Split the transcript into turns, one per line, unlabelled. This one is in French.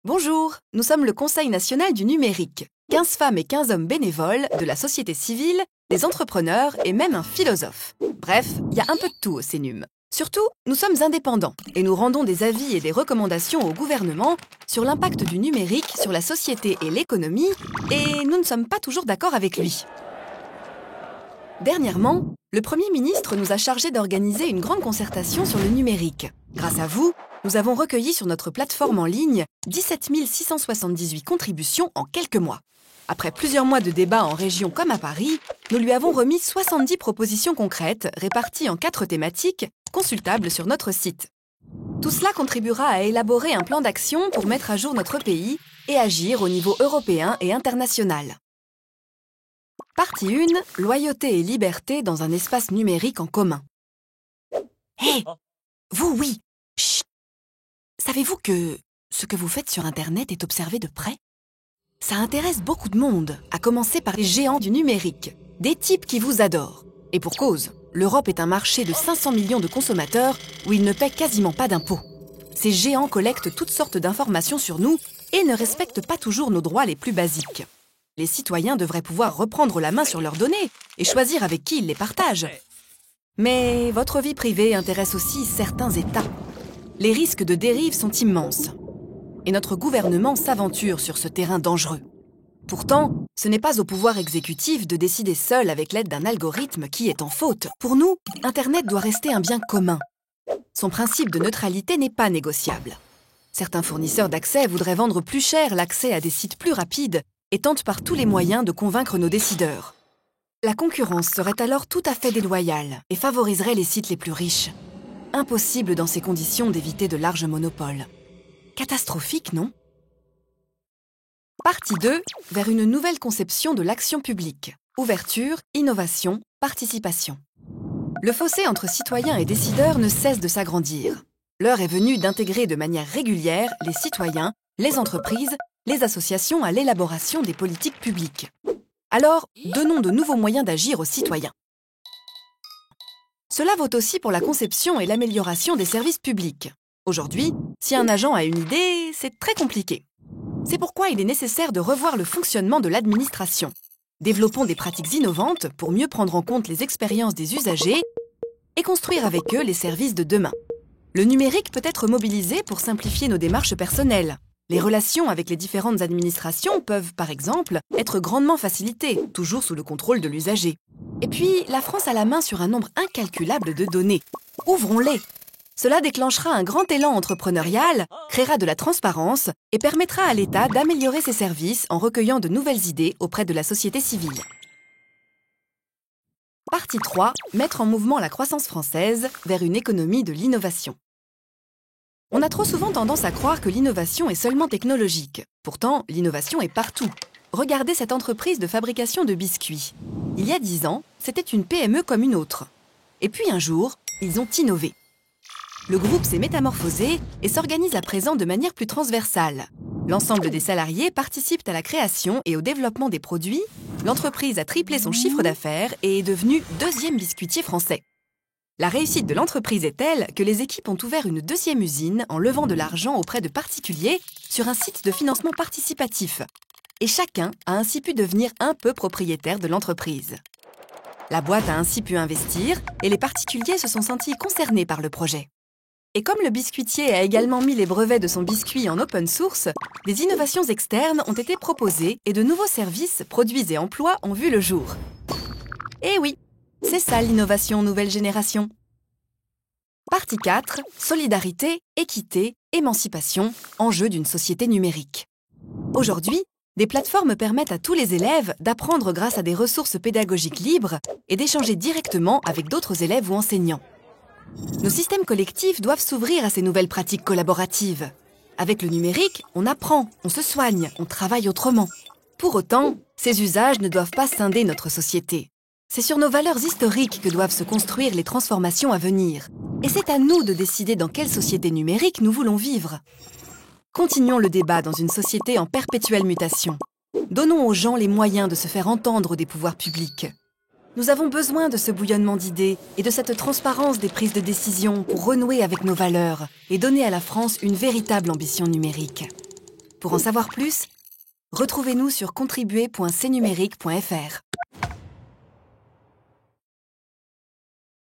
Bonjour, nous sommes le Conseil national du numérique. 15 femmes et 15 hommes bénévoles, de la société civile, des entrepreneurs et même un philosophe. Bref, il y a un peu de tout au CNUM. Surtout, nous sommes indépendants et nous rendons des avis et des recommandations au gouvernement sur l'impact du numérique sur la société et l'économie, et nous ne sommes pas toujours d'accord avec lui. Dernièrement, le Premier ministre nous a chargés d'organiser une grande concertation sur le numérique. Grâce à vous, nous avons recueilli sur notre plateforme en ligne 17 678 contributions en quelques mois. Après plusieurs mois de débats en région comme à Paris, nous lui avons remis 70 propositions concrètes réparties en 4 thématiques, consultables sur notre site. Tout cela contribuera à élaborer un plan d'action pour mettre à jour notre pays et agir au niveau européen et international. Partie 1, loyauté et liberté dans un espace numérique en commun. Hé, vous, oui, chut. Savez-vous que ce que vous faites sur Internet est observé de près? Ça intéresse beaucoup de monde, à commencer par les géants du numérique, des types qui vous adorent. Et pour cause, l'Europe est un marché de 500 millions de consommateurs où ils ne paient quasiment pas d'impôts. Ces géants collectent toutes sortes d'informations sur nous et ne respectent pas toujours nos droits les plus basiques. Les citoyens devraient pouvoir reprendre la main sur leurs données et choisir avec qui ils les partagent. Mais votre vie privée intéresse aussi certains États. Les risques de dérive sont immenses. Et notre gouvernement s'aventure sur ce terrain dangereux. Pourtant, ce n'est pas au pouvoir exécutif de décider seul avec l'aide d'un algorithme qui est en faute. Pour nous, Internet doit rester un bien commun. Son principe de neutralité n'est pas négociable. Certains fournisseurs d'accès voudraient vendre plus cher l'accès à des sites plus rapides et tentent par tous les moyens de convaincre nos décideurs. La concurrence serait alors tout à fait déloyale et favoriserait les sites les plus riches. Impossible dans ces conditions d'éviter de larges monopoles. Catastrophique, non? Partie 2, vers une nouvelle conception de l'action publique. Ouverture, innovation, participation. Le fossé entre citoyens et décideurs ne cesse de s'agrandir. L'heure est venue d'intégrer de manière régulière les citoyens, les entreprises, les associations à l'élaboration des politiques publiques. Alors, donnons de nouveaux moyens d'agir aux citoyens. Cela vaut aussi pour la conception et l'amélioration des services publics. Aujourd'hui, si un agent a une idée, c'est très compliqué. C'est pourquoi il est nécessaire de revoir le fonctionnement de l'administration. Développons des pratiques innovantes pour mieux prendre en compte les expériences des usagers et construire avec eux les services de demain. Le numérique peut être mobilisé pour simplifier nos démarches personnelles. Les relations avec les différentes administrations peuvent, par exemple, être grandement facilitées, toujours sous le contrôle de l'usager. Et puis, la France a la main sur un nombre incalculable de données. Ouvrons-les! Cela déclenchera un grand élan entrepreneurial, créera de la transparence et permettra à l'État d'améliorer ses services en recueillant de nouvelles idées auprès de la société civile. Partie 3, mettre en mouvement la croissance française vers une économie de l'innovation. On a trop souvent tendance à croire que l'innovation est seulement technologique. Pourtant, l'innovation est partout. Regardez cette entreprise de fabrication de biscuits. Il y a 10 ans, c'était une PME comme une autre. Et puis un jour, ils ont innové. Le groupe s'est métamorphosé et s'organise à présent de manière plus transversale. L'ensemble des salariés participent à la création et au développement des produits. L'entreprise a triplé son chiffre d'affaires et est devenue 2e biscuitier français. La réussite de l'entreprise est telle que les équipes ont ouvert une 2e usine en levant de l'argent auprès de particuliers sur un site de financement participatif. Et chacun a ainsi pu devenir un peu propriétaire de l'entreprise. La boîte a ainsi pu investir et les particuliers se sont sentis concernés par le projet. Et comme le biscuitier a également mis les brevets de son biscuit en open source, des innovations externes ont été proposées et de nouveaux services, produits et emplois ont vu le jour. Et oui, c'est ça l'innovation nouvelle génération. Partie 4, solidarité, équité, émancipation, enjeux d'une société numérique. Aujourd'hui, des plateformes permettent à tous les élèves d'apprendre grâce à des ressources pédagogiques libres et d'échanger directement avec d'autres élèves ou enseignants. Nos systèmes collectifs doivent s'ouvrir à ces nouvelles pratiques collaboratives. Avec le numérique, on apprend, on se soigne, on travaille autrement. Pour autant, ces usages ne doivent pas scinder notre société. C'est sur nos valeurs historiques que doivent se construire les transformations à venir. Et c'est à nous de décider dans quelle société numérique nous voulons vivre. Continuons le débat dans une société en perpétuelle mutation. Donnons aux gens les moyens de se faire entendre des pouvoirs publics. Nous avons besoin de ce bouillonnement d'idées et de cette transparence des prises de décision pour renouer avec nos valeurs et donner à la France une véritable ambition numérique. Pour en savoir plus, retrouvez-nous sur contribuer.cnumérique.fr.